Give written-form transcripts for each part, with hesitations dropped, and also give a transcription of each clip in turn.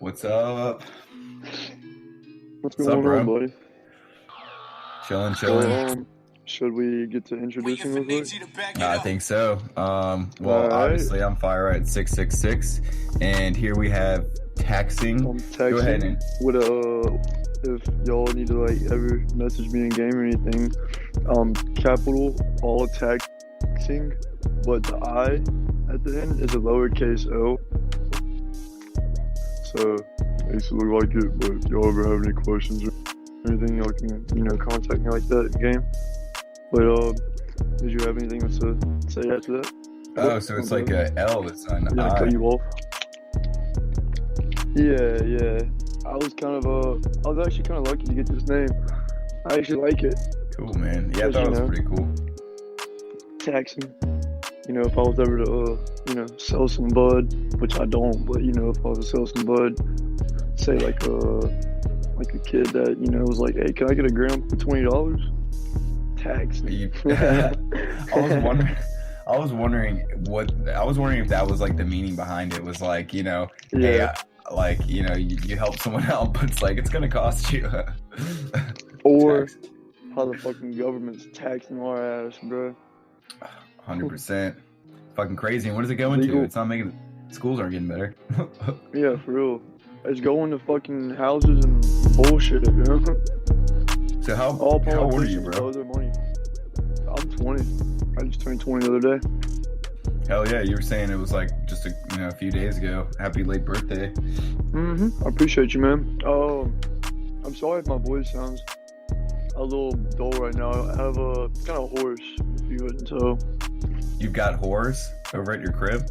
What's up? What's What's up, going on, bro? buddy? Chilling, So, chilling. should we get to introducing real quick? I think so. Well, Alright, obviously, I'm Fire at 666, and here we have taxing. I'm Go ahead texting and with if y'all need to like ever message me in game or anything, capital all texting, but the I at the end is a lowercase o. So, basically like it, but if y'all ever have any questions or anything, y'all can, contact me like that in game. But, did you have anything to say after that? oh, so it's like a L that's on Yeah, I cut I. you off. Yeah. I was actually kind of lucky to get this name. I actually like it. Cool, man. Yeah, I Because, thought it was pretty cool. taxing. If I was ever to, sell some bud, which I don't, but, if I was to sell some bud, say like a kid that, was like, hey, can I get a gram for $20? Taxing. I was wondering if that was like the meaning behind it was like, hey, Yeah. you help someone out, but it's like it's gonna cost you. Or Tax. how the fucking government's taxing our ass, bro. 100%. Fucking crazy. And what is it going to? Legal. It's not making schools aren't getting better. Yeah, for real. It's going to fucking houses and bullshit, So how All old are you, politicians bro? owe their money. I'm 20. I just turned 20 the other day. Hell yeah, you were saying it was like just a few days ago. Happy late birthday. I appreciate you, man. I'm sorry if my voice sounds a little dull right now. I have a kind of hoarse, if you wouldn't tell. You've got whores over at your crib?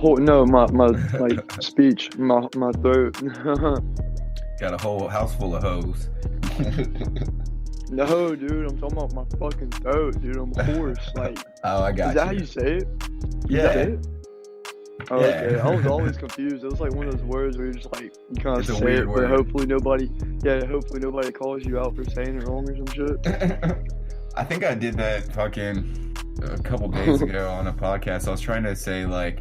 No, my like speech, my throat. Got a whole house full of hoes. No, dude, I'm talking about my fucking throat, dude. I'm hoarse. Like, Oh, I got is that how you. you say it? Yeah. Is that it? Oh, Yeah. okay. I was always confused. It was like one of those words where you're just like, you kind of It's a say weird it, word. but hopefully nobody calls you out for saying it wrong or some shit. I think I did that fucking a couple days ago on a podcast. I was trying to say like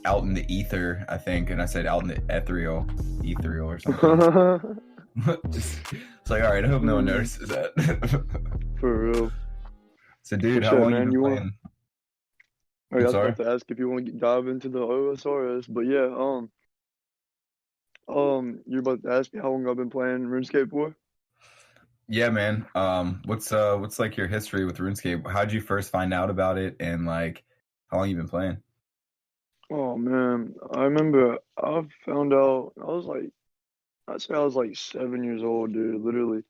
out in the ether, I think, and I said out in the ethereal or something. It's like, all right, I hope no one notices that. For real. So, dude, For how sure, long man. you been playing? I was sorry? about to ask if you want to dive into the OSRS, but yeah, you're about to ask me how long I've been playing RuneScape for? Yeah, man. What's like your history with RuneScape? How'd you first find out about it, and like, how long you been playing? Oh man, I remember I found out I'd say I was like 7 years old, dude. Literally,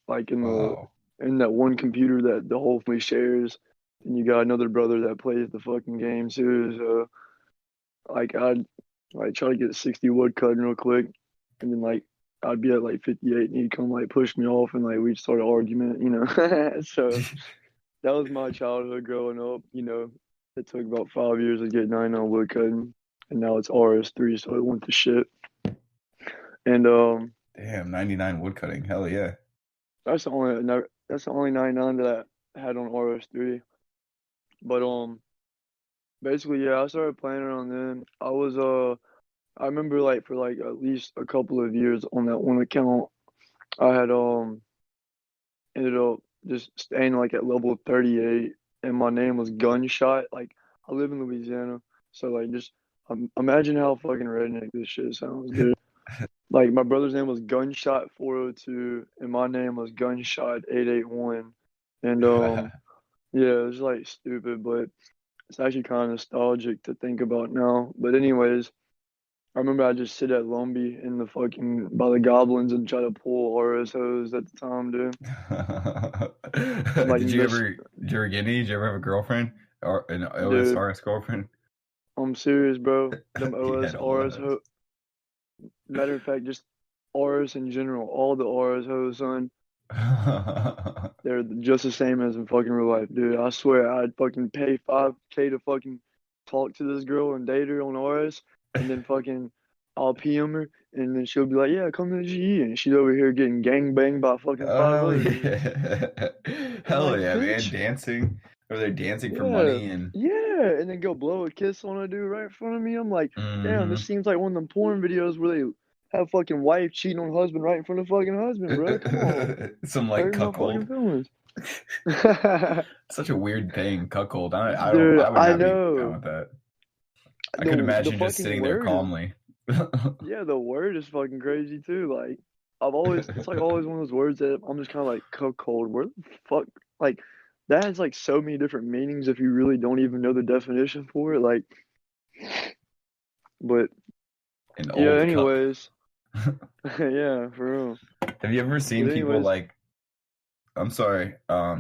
like Wow. in that one computer that the whole family shares, and you got another brother that plays the fucking game too. So like I'd like try to get 60 wood cutting real quick, and then like I'd be at like 58, and he'd come like push me off, and like we'd start an argument. So that was my childhood growing up. It took about 5 years to get 99 wood cutting, and now it's RS3, so it went to shit. And Damn, 99 woodcutting. Hell yeah. that's the only no, that's the only 99 that I had on RS3. But basically, yeah, I started playing around then. I remember like for like at least a couple of years on that one account, I had ended up just staying like at level 38, and my name was Gunshot. Like I live in Louisiana, so like just imagine how fucking redneck this shit sounds, dude. Like my brother's name was Gunshot 402, and my name was Gunshot 881, and yeah, it was like stupid, but it's actually kind of nostalgic to think about now. But anyways, I remember I just sit at Lumbee in the fucking by the goblins and try to pull RSOs at the time, dude. Like Did you ever get any? Did you ever have a girlfriend or an dude, OSRS girlfriend? I'm serious, bro. Them You had all OSRS those. matter of fact, just RS in general, all the RSOs, son. They're just the same as in fucking real life, dude. I swear I'd fucking pay 5K to fucking talk to this girl and date her on RS, and then fucking I'll PM her, and then she'll be like, "Yeah, come to the GE," and she's over here getting gang banged by fucking five Oh other dudes. yeah. I'm Hell like, yeah, man. bitch, Dancing. Or they're dancing for Yeah, money and yeah, and then go blow a kiss on a dude right in front of me. I'm like, damn, this hmm seems like one of them porn videos where they have fucking wife cheating on husband right in front of fucking husband, bro. Come on, some like hurting my fucking cuckold. feelings. Such a weird thing, cuckold. Dude, I would I not be down know with that. I could the imagine just fucking sitting there word is calmly. yeah, the word is fucking crazy too. Like I've always, it's like always one of those words that I'm just kind of like cold. Where the fuck, like that has like so many different meanings if you really don't even know the definition for it. Like, but An yeah. old cuck. Anyways, yeah, for real. Have you ever But seen people anyways, like I'm sorry, uh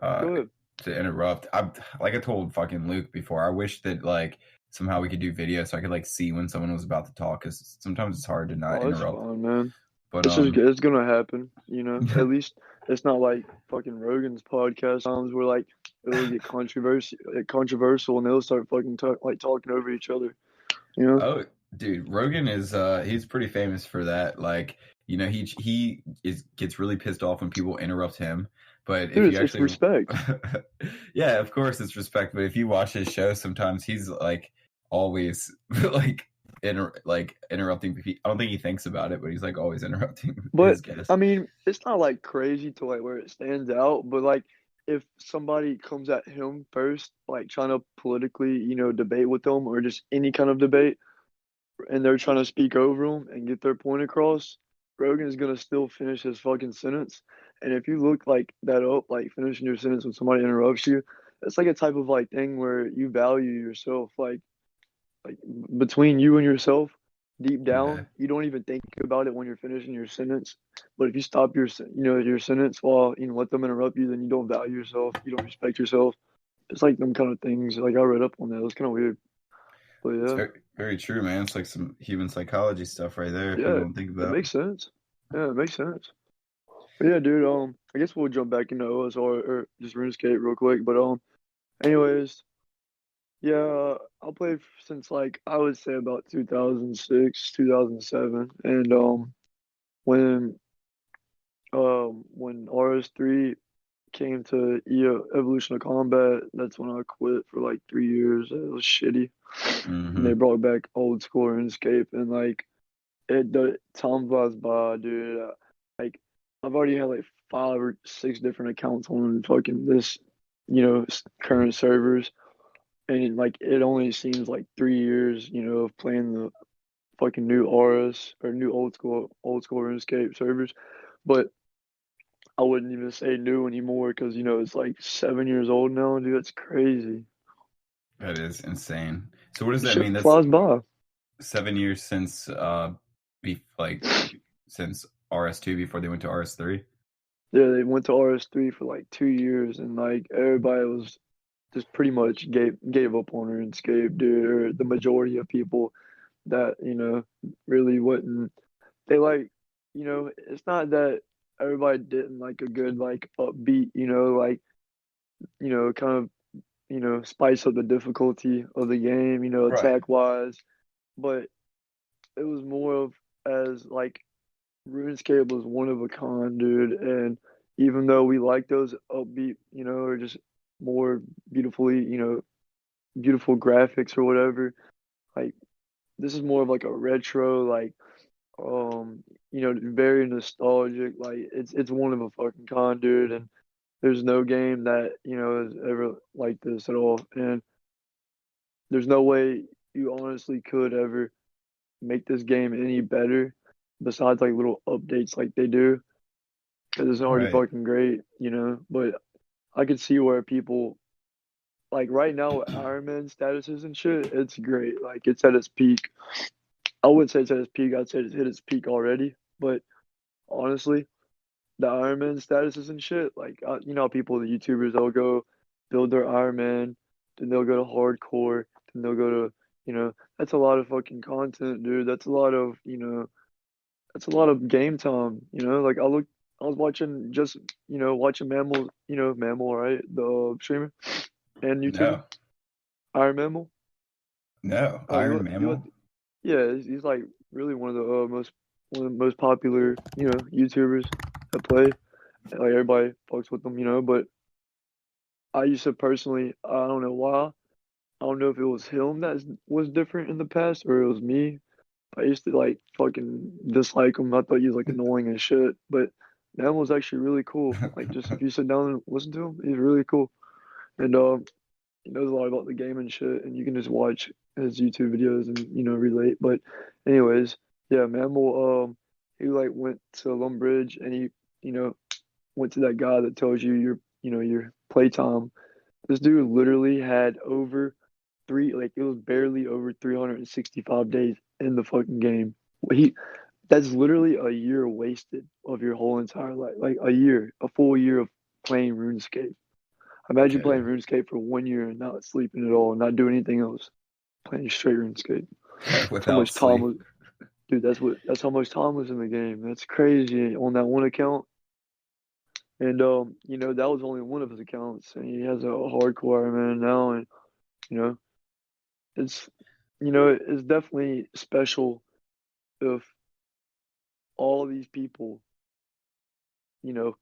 go ahead. to interrupt. I like I told fucking Luke before, I wish that like somehow we could do video so I could like see when someone was about to talk because sometimes it's hard to not Oh, it's interrupt. fine, man. But It's gonna happen. You know, at least it's not like fucking Rogan's podcast times where like it'll get controversial, and they'll start fucking talking over each other. You know. oh, dude, Rogan is he's pretty famous for that. Like, you know, he is gets really pissed off when people interrupt him. But if Dude, you it's actually respect. yeah, of course it's respect, but if you watch his show sometimes he's like always like interrupting people. I don't think he thinks about it, but he's like always interrupting But his guests. I mean, it's not like crazy to like where it stands out, but like if somebody comes at him first, like trying to politically, debate with them or just any kind of debate, and they're trying to speak over him and get their point across, Rogan is gonna still finish his fucking sentence. And if you look like that up, like finishing your sentence when somebody interrupts you, it's like a type of like thing where you value yourself, like between you and yourself, deep Yeah. down, you don't even think about it when you're finishing your sentence. But if you stop your sentence while let them interrupt you, then you don't value yourself, you don't respect yourself. It's like them kind of things. Like I read up on that. It was kind of weird, but It's yeah, very true, man. It's like some human psychology stuff right there yeah, people don't think it about. makes sense. Yeah, it makes sense. But yeah, dude. I guess we'll jump back into OSR or just RuneScape real quick. But anyways, yeah, I played since like I would say about 2006, 2007, and when when RS3 came to Evolution of Combat, that's when I quit for like 3 years. It was shitty. And they Hmm. brought back old school RuneScape, and like the time flies by, dude. Like I've already had like 5 or 6 different accounts on fucking this, current servers, and like it only seems like 3 years, of playing the fucking new RS or new old school RuneScape servers, but I wouldn't even say new anymore because it's like 7 years old now, dude. That's crazy. That is insane. So what does This that shit mean? That's flies by. 7 years since like since RS2 before they went to RS3. Yeah, they went to RS3 for like 2 years, and like everybody was just pretty much gave up on RuneScape, dude. Or the majority of people that really wouldn't. They like, it's not that everybody didn't like a good like upbeat, like kind of spice up the difficulty of the game, Right. attack wise. But it was more of as like RuneScape was one of a kind, dude. And even though we like those upbeat, or just more beautifully, beautiful graphics or whatever, like this is more of like a retro, like very nostalgic. Like it's one of a fucking kind, dude. And there's no game that is ever like this at all. And there's no way you honestly could ever make this game any better besides like little updates like they do because it's already Right. fucking great, But I could see where people like right now with Iron Man statuses and shit, it's great. Like it's at its peak. I wouldn't say it's at its peak. I'd say it's hit its peak already. But honestly, the Iron Man statuses and shit, like how people, the YouTubers, they'll go build their Iron Man, then they'll go to hardcore, then they'll go to, that's a lot of fucking content, dude. That's a lot of, that's a lot of game time, Like I was watching watching Mammal, Mammal, right? The streamer and YouTuber, No. Iron Mammal. No. Oh, Iron you let, Mammal? yeah, he's like really one of the most popular, YouTubers that play. Like everybody fucks with them, But I used to personally, I don't know why. I don't know if it was him that was different in the past or it was me. I used to like fucking dislike him. I thought he was like annoying as shit. But that was actually really cool. Like just if you sit down and listen to him, he's really cool. And he knows a lot about the game and shit. And you can just watch his YouTube videos and relate. But anyways, yeah, Mammal he like went to Lumbridge and he you know went to that guy that tells you your playtime. This dude literally had over like it was barely over 365 days in the fucking game. He That's literally a year wasted of your whole entire life. Like a full year of playing RuneScape. Imagine playing Okay. RuneScape for 1 year and not sleeping at all, not doing anything else, playing straight RuneScape. That's how Without much time sleep. was, dude. That's how much time was in the game. That's crazy on that one account. And that was only one of his accounts, and he has a hardcore Iron Man now, and you know, it's it's definitely special if all these people,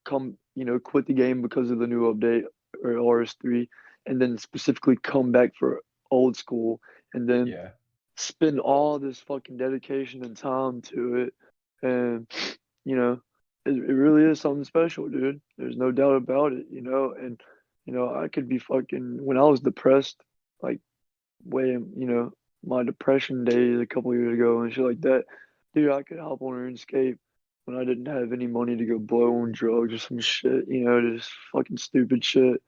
come, quit the game because of the new update or RS3, and then specifically come back for old school, and then Yeah. spend all this fucking dedication and time to it, and you know, it really is something special, dude. There's no doubt about it, and I could be fucking when I was depressed, like way, my depression days a couple years ago and shit like that. Dude, I could hop on RuneScape when I didn't have any money to go blow on drugs or some shit, just fucking stupid shit.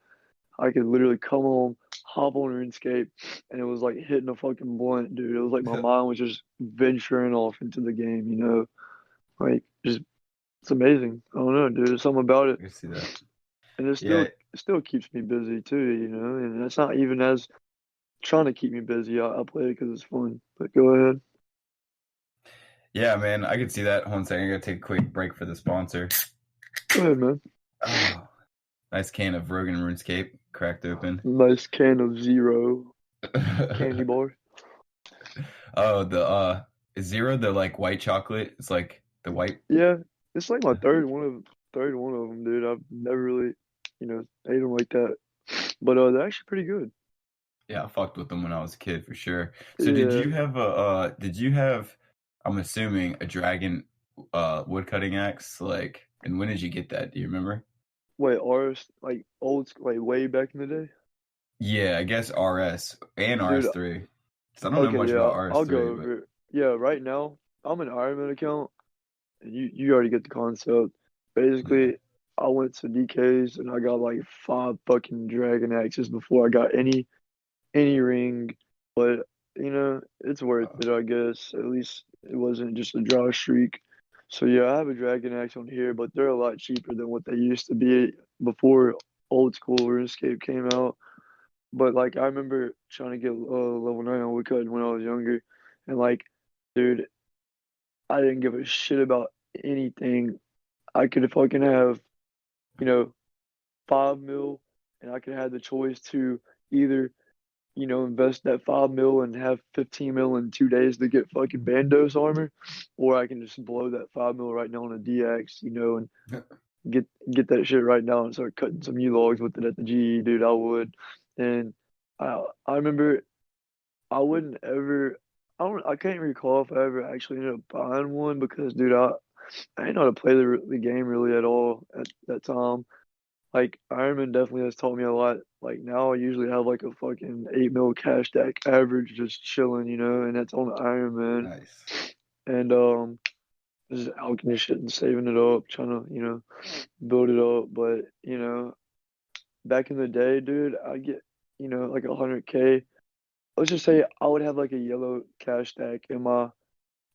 I could literally come home, hop on RuneScape, and it was like hitting a fucking blunt, dude. It was like my mind was just venturing off into the game, like just it's amazing. I don't know, dude. There's something about it, I can see that. and Yeah. it still keeps me busy too, And it's not even as trying to keep me busy. I play it because it's fun. But go ahead. Yeah, man. I could see that. Hold on a second. I gotta take a quick break for the sponsor. Go ahead, man. Oh, nice can of Rogan RuneScape cracked open. Nice can of zero candy bar. Oh, the Zero, the like white chocolate. It's like the white. Yeah, it's like my third one of them, dude. I've never really, ate them like that. But they're actually pretty good. Yeah, I fucked with them when I was a kid for sure. So Yeah. did you have, I'm assuming, a dragon wood cutting axe? Like, and when did you get that? Do you remember? Wait, RS like like way back in the day, Yeah, I guess RS and dude. RS3. Because I don't know Okay, much yeah, about I'll go RS3, but over it. Yeah, right now I'm an Iron Man account, and you already get the concept. yeah. Basically, I went to DK's and I got like 5 fucking dragon axes before I got any ring, but it's worth Oh, it, I guess. At least it wasn't just a dry streak. So yeah, I have a dragon axe on here, but they're a lot cheaper than what they used to be before old school RuneScape came out. But like I remember trying to get level 9 on Woodcut when I was younger, and like, dude, I didn't give a shit about anything. I could fucking have, you know, 5 mil, and I could have the choice to either invest that 5 mil and have 15 mil in 2 days to get fucking Bandos armor, or I can just blow that 5 mil right now on a DX, and get that shit right now and start cutting some U logs with it at the GE, dude. I would, and I remember I wouldn't ever. I can't recall if I ever actually ended up buying one because, dude, I didn't know how to play the game really at all at that time. Like Ironman definitely has taught me a lot. Like now I usually have like a fucking 8 mil cash stack average just chilling, and that's on Ironman. nice. And just alchemy shit and saving it up, trying to, build it up. But, back in the day, dude, I get, like 100K. Let's just say I would have like a yellow cash stack in my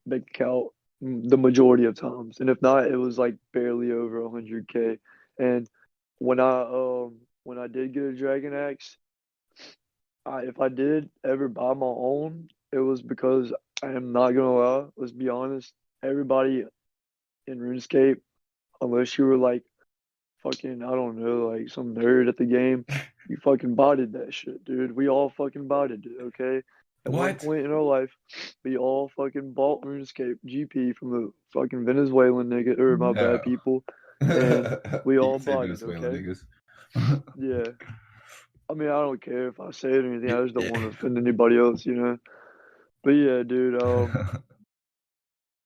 bank account the majority of times. And if not, it was like barely over 100K. And when I did get a dragon axe, if I did ever buy my own, it was because I am not gonna lie, let's be honest, everybody in RuneScape, unless you were like fucking, I don't know, like some nerd at the game, you fucking botted that shit, dude. We all fucking botted it, okay? At one What? point in our life, we all fucking bought RuneScape GP from the fucking Venezuelan nigga, or my bad No. people, You and we all can say bought it, Venezuela okay? niggas. Yeah. I mean, I don't care if I say it or anything. I just don't want to Yeah. offend anybody else, you know. But yeah, dude.